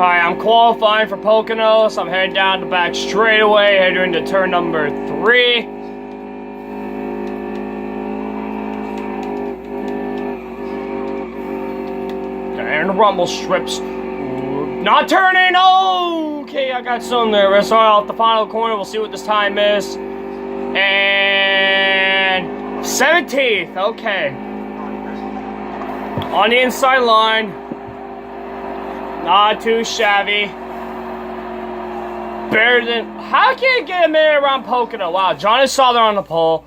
Alright, I'm qualifying for Pocono, so I'm heading down the back straightaway, heading into turn number 3. And the rumble strips. Not turning! Oh! Okay, I got so nervous. Alright, off the final corner, we'll see what this time is. And 17th, okay. On the inside line. Not too shabby. Better than... How can I get a minute around Pocono? Wow, Johnny saw there on the pole.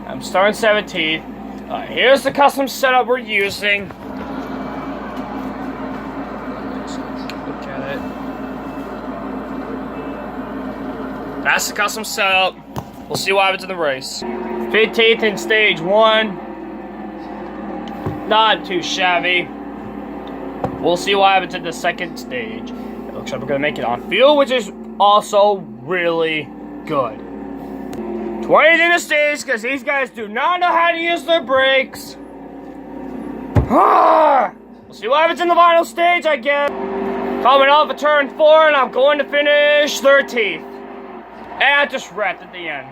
I'm starting 17th. Here's the custom setup we're using. Look at it. That's the custom setup. We'll see what happens in the race. 15th in stage 1. Not too shabby. We'll see what happens in the second stage. It looks like we're going to make it on field, which is also really good. 20th in the stage, because these guys do not know how to use their brakes. We'll see what happens in the final stage, I guess. Coming off of turn 4, and I'm going to finish 13th. And I just wrecked at the end.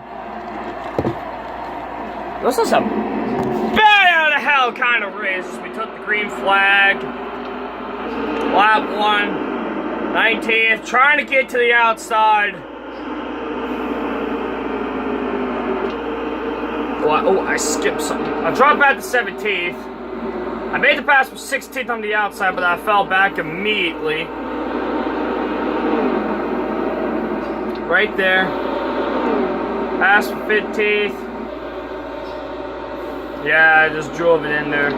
This is a bad out of hell kind of race. We took the green flag. Lap 1, 19th, trying to get to the outside. Oh, I skipped something. I dropped back to 17th. I made the pass from 16th on the outside, but I fell back immediately. Right there. Pass from 15th. Yeah, I just drove it in there.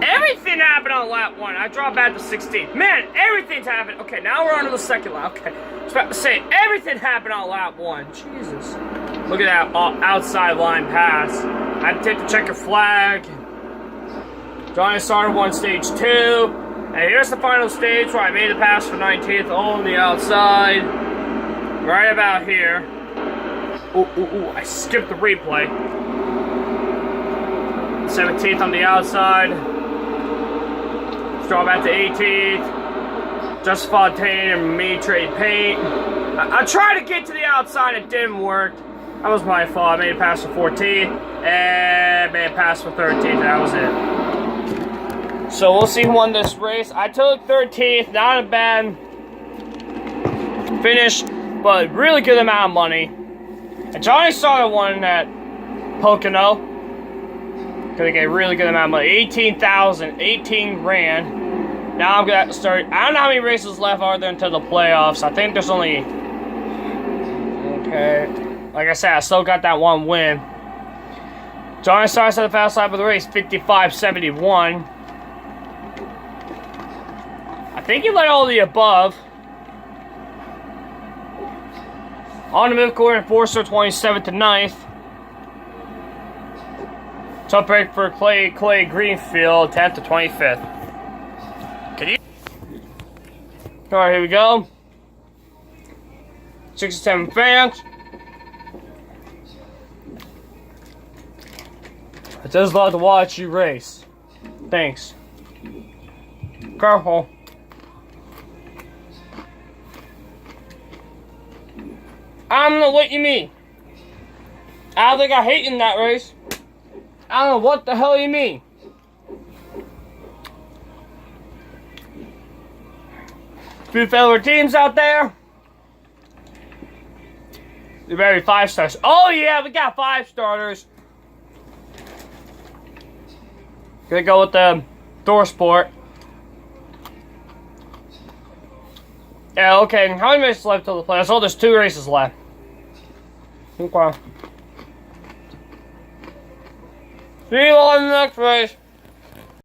Everything happened on lap 1. I dropped back to 16th. Man, everything's happened. Okay, now we're on to the second lap. Okay, I was about to say, everything happened on lap 1. Jesus. Look at that outside line pass. I had to take the checker flag. Johnny started on stage 2. And here's the final stage where I made the pass for 19th on the outside. Right about here. Ooh, I skipped the replay. 17th on the outside. Draw back to 18th. Just Fontaine and me trade paint. I tried to get to the outside, it didn't work. That was my fault. I made a pass for 14th and made a pass for 13th. That was it. So we'll see who won this race. I took 13th, not a bad finish, but really good amount of money. And Johnny saw the one at Pocono. Gonna get a really good amount of money. 18 grand. Now I'm gonna start. I don't know how many races left are there until the playoffs. I think there's only. Okay. Like I said, I still got that one win. Johnny starts at the fast lap of the race, 55.71. I think he led all the above. On the mid court, Enforcer 27th to 9th. Top break for Clay Greenfield, 10th to 25th. Alright, here we go. 67 fans. I just love to watch you race. Thanks. Careful. I don't know what you mean. I don't think I hate in that race. I don't know what the hell you mean. Few fellow teams out there. You're very 5 stars. Oh yeah, we got 5 starters. Gonna go with the Thor Sport. Yeah, okay. How many races left till the playoffs? Oh, there's 2 races left. Okay. See you on the next race.